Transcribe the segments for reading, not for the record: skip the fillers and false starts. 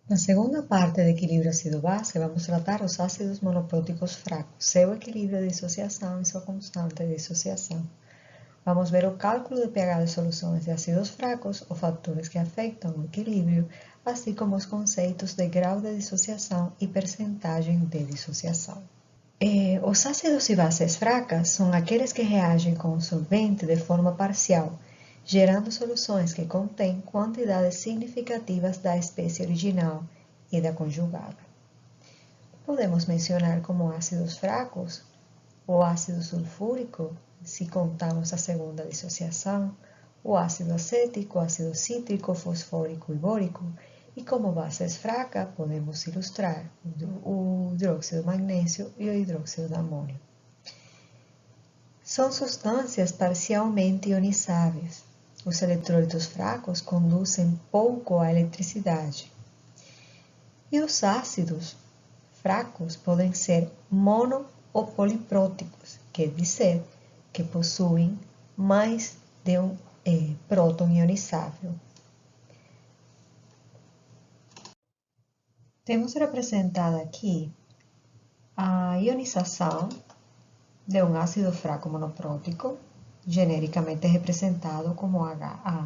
Na segunda parte de equilíbrio ácido-base, vamos tratar os ácidos monopróticos fracos, seu equilíbrio de dissociação e sua constante de dissociação. Vamos ver o cálculo do pH de soluções de ácidos fracos, os fatores que afetam o equilíbrio, assim como os conceitos de grau de dissociação e percentagem de dissociação. Os ácidos e bases fracas são aqueles que reagem com o solvente de forma parcial, gerando soluções que contêm quantidades significativas da espécie original e da conjugada. Podemos mencionar como ácidos fracos o ácido sulfúrico, se contarmos a segunda dissociação, o ácido acético, o ácido cítrico, fosfórico e bórico, e como bases fracas podemos ilustrar o hidróxido de magnésio e o hidróxido de amônio. São substâncias parcialmente ionizáveis. Os eletrólitos fracos conduzem pouco a eletricidade. E os ácidos fracos podem ser mono ou polipróticos, quer dizer que possuem mais de um próton ionizável. Temos representada aqui a ionização de um ácido fraco monoprótico, genericamente representado como HA,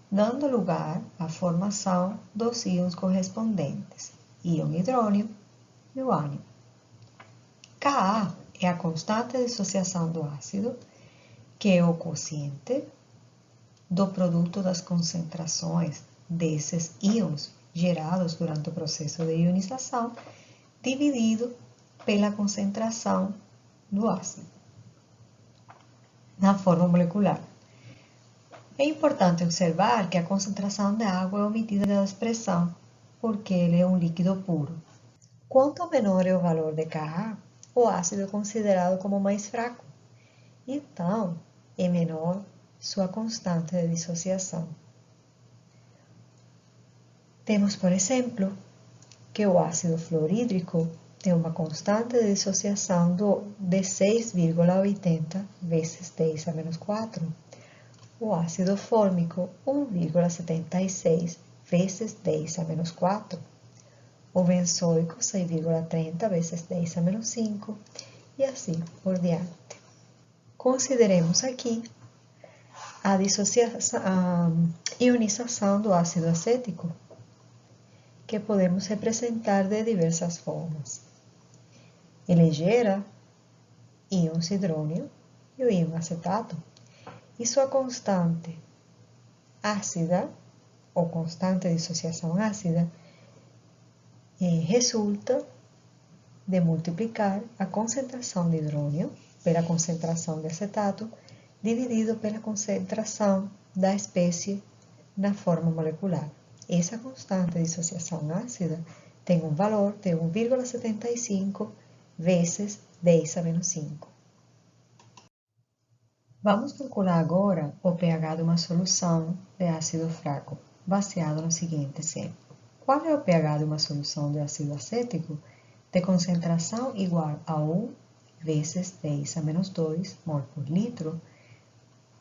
dando lugar à formação dos íons correspondentes, íon hidrônio e o ânion. Ka é a constante de dissociação do ácido, que é o quociente do produto das concentrações desses íons gerados durante o processo de ionização, dividido pela concentração do ácido na forma molecular. É importante observar que a concentração de água é omitida da expressão, porque ele é um líquido puro. Quanto menor é o valor de Ka, o ácido é considerado como mais fraco. Então, é menor sua constante de dissociação. Temos, por exemplo, que o ácido fluorídrico tem uma constante de dissociação de 6,80 vezes 10 a menos 4. O ácido fórmico, 1,76 vezes 10 a menos 4. O benzóico, 6,30 vezes 10 a menos 5. E assim por diante. Consideremos aqui a ionização do ácido acético, que podemos representar de diversas formas. Ele gera íons hidrônio e o íon acetato, e sua constante ácida, ou constante de dissociação ácida, resulta de multiplicar a concentração de hidrônio pela concentração de acetato, dividido pela concentração da espécie na forma molecular. Essa constante de dissociação ácida tem um valor de 1,75 vezes 10 a menos 5. Vamos calcular agora o pH de uma solução de ácido fraco, baseado no seguinte exemplo. Qual é o pH de uma solução de ácido acético de concentração igual a 1 vezes 10 a menos 2 mol por litro,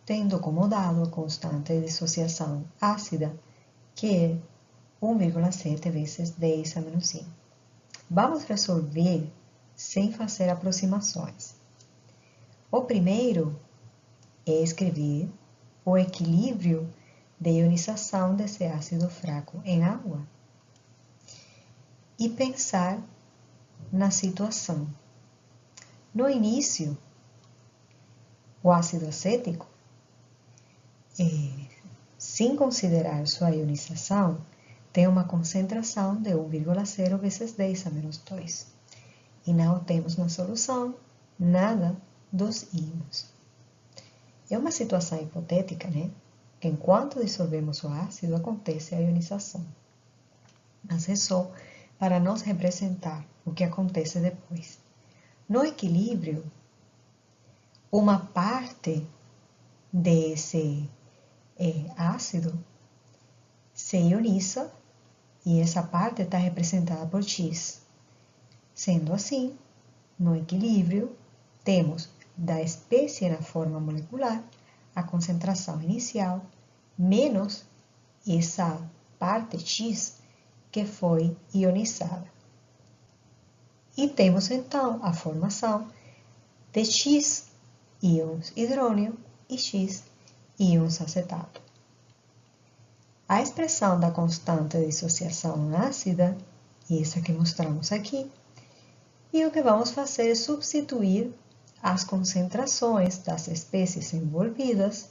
tendo como dado a constante de dissociação ácida, que é 1,7 vezes 10 a menos 5. Vamos resolver sem fazer aproximações. O primeiro é escrever o equilíbrio de ionização desse ácido fraco em água e pensar na situação. No início, o ácido acético, sem considerar sua ionização, tem uma concentração de 1,0 vezes 10 a menos 2. E não temos na solução nada dos íons. É uma situação hipotética, né? Que enquanto dissolvemos o ácido, acontece a ionização. Mas é só para nos representar o que acontece depois. No equilíbrio, uma parte desse ácido se ioniza e essa parte está representada por X. Sendo assim, no equilíbrio, temos da espécie na forma molecular a concentração inicial menos essa parte X que foi ionizada. E temos então a formação de X íons hidrônio e X íons acetato. A expressão da constante de dissociação ácida, essa que mostramos aqui, e o que vamos fazer é substituir as concentrações das espécies envolvidas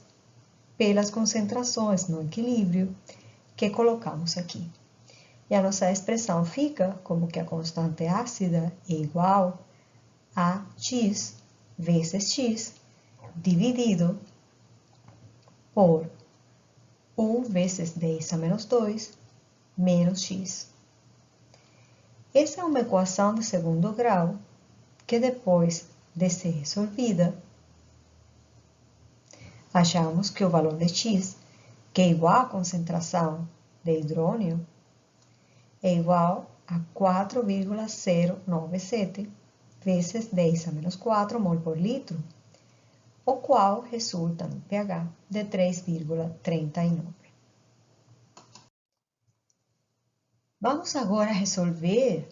pelas concentrações no equilíbrio que colocamos aqui. E a nossa expressão fica como que a constante ácida é igual a X vezes X dividido por 1 vezes 10 a menos 2 menos X. Essa é uma equação de segundo grau que depois de ser resolvida, achamos que o valor de X, que é igual à concentração de hidrônio, é igual a 4,097 vezes 10 a menos 4 mol por litro, o qual resulta no pH de 3,39. Vamos agora resolver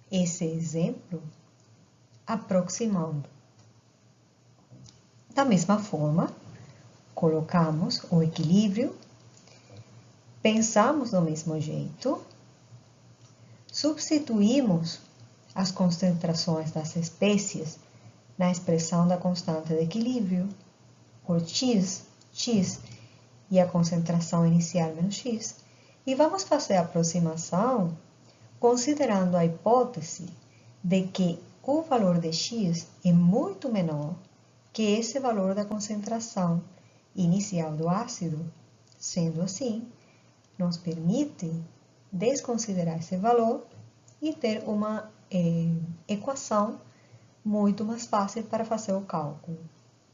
esse exemplo aproximando. Da mesma forma, colocamos o equilíbrio, pensamos do mesmo jeito, substituímos as concentrações das espécies na expressão da constante de equilíbrio por X e a concentração inicial menos X, e vamos fazer a aproximação considerando a hipótese de que o valor de X é muito menor que esse valor da concentração inicial do ácido. Sendo assim, nos permite desconsiderar esse valor e ter uma equação muito mais fácil para fazer o cálculo.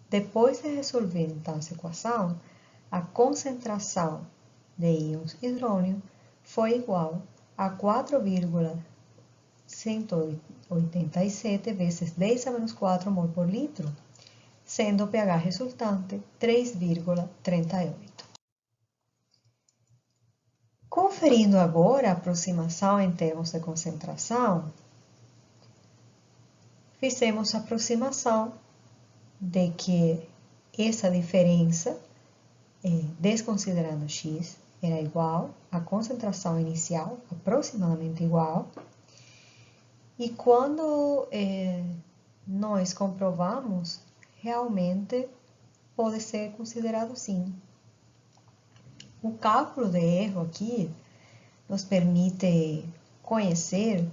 Depois de resolver então essa equação, a concentração de íons hidrônio foi igual a 4,187 vezes 10 a menos 4 mol por litro, sendo o pH resultante 3,38. Conferindo agora a aproximação em termos de concentração, fizemos a aproximação de que essa diferença, desconsiderando X, era igual à concentração inicial, aproximadamente igual. E quando nós comprovamos, realmente pode ser considerado sim. O cálculo de erro aqui nos permite conhecer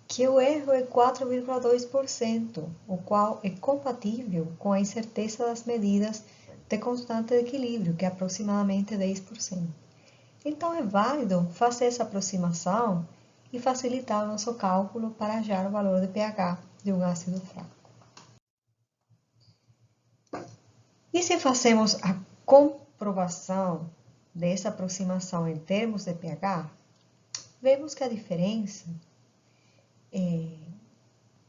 que o erro é 4,2%, o qual é compatível com a incerteza das medidas de constante de equilíbrio, que é aproximadamente 10%. Então, é válido fazer essa aproximação e facilitar o nosso cálculo para achar o valor de pH de um ácido fraco. E se fazemos a comprovação dessa aproximação em termos de pH, vemos que a diferença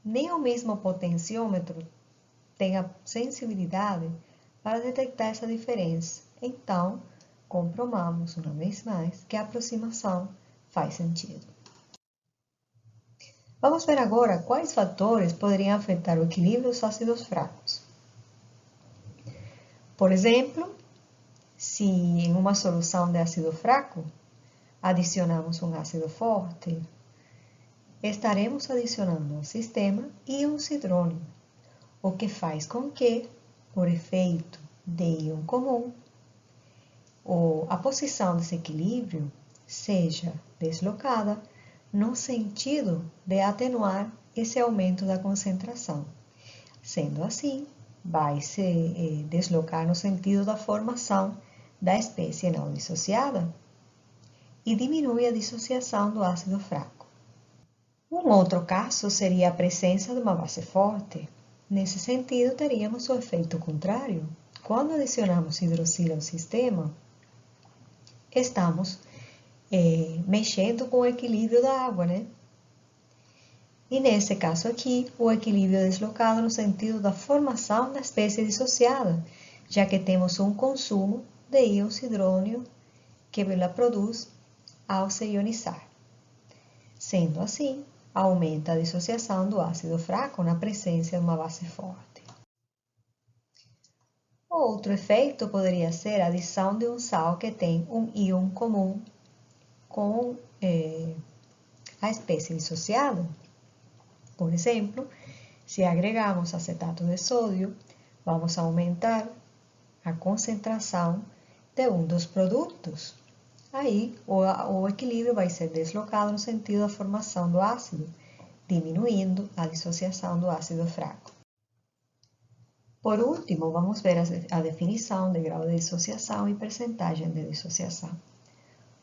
nem o mesmo potenciômetro tem a sensibilidade para detectar essa diferença. Então, comprovamos uma vez mais que a aproximação faz sentido. Vamos ver agora quais fatores poderiam afetar o equilíbrio dos ácidos fracos. Por exemplo, se em uma solução de ácido fraco adicionamos um ácido forte, estaremos adicionando ao sistema íons hidrônio, o que faz com que, por efeito de íon comum, a posição desse equilíbrio seja deslocada no sentido de atenuar esse aumento da concentração. Sendo assim, vai se deslocar no sentido da formação da espécie não dissociada e diminui a dissociação do ácido fraco. Um outro caso seria a presença de uma base forte. Nesse sentido, teríamos o efeito contrário. Quando adicionamos hidroxila ao sistema, estamos mexendo com o equilíbrio da água, né? E nesse caso aqui, o equilíbrio é deslocado no sentido da formação da espécie dissociada, já que temos um consumo de íons hidrônio que ela produz ao se ionizar. Sendo assim, aumenta a dissociação do ácido fraco na presença de uma base forte. Outro efeito poderia ser a adição de um sal que tem um íon comum com a espécie dissociada. Por exemplo, se agregamos acetato de sódio, vamos aumentar a concentração de um dos produtos. Aí, o equilíbrio vai ser deslocado no sentido da formação do ácido, diminuindo a dissociação do ácido fraco. Por último, vamos ver a definição de grau de dissociação e percentagem de dissociação.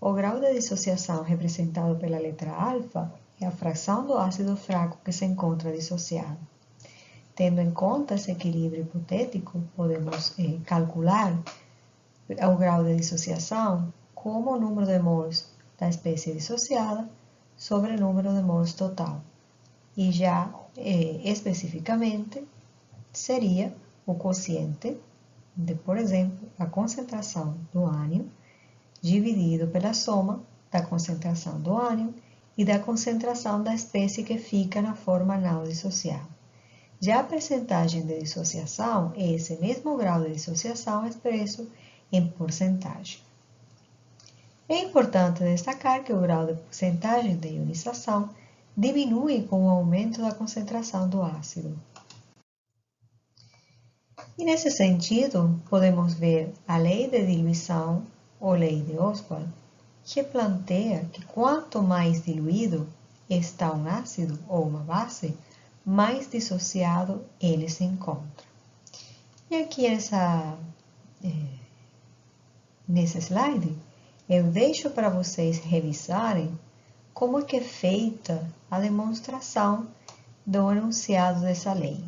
O grau de dissociação representado pela letra alfa é a fração do ácido fraco que se encontra dissociado. Tendo em conta esse equilíbrio hipotético, podemos calcular o grau de dissociação como o número de mols da espécie dissociada sobre o número de mols total. E já especificamente seria o quociente de, por exemplo, a concentração do ânion dividido pela soma da concentração do ânion e da concentração da espécie que fica na forma não dissociada. Já a percentagem de dissociação é esse mesmo grau de dissociação expresso em porcentagem. É importante destacar que o grau de porcentagem de ionização diminui com o aumento da concentração do ácido. E nesse sentido, podemos ver a lei de diluição ou lei de Ostwald, que planteia que quanto mais diluído está um ácido ou uma base, mais dissociado ele se encontra. E aqui nesse slide, eu deixo para vocês revisarem como é que é feita a demonstração do enunciado dessa lei.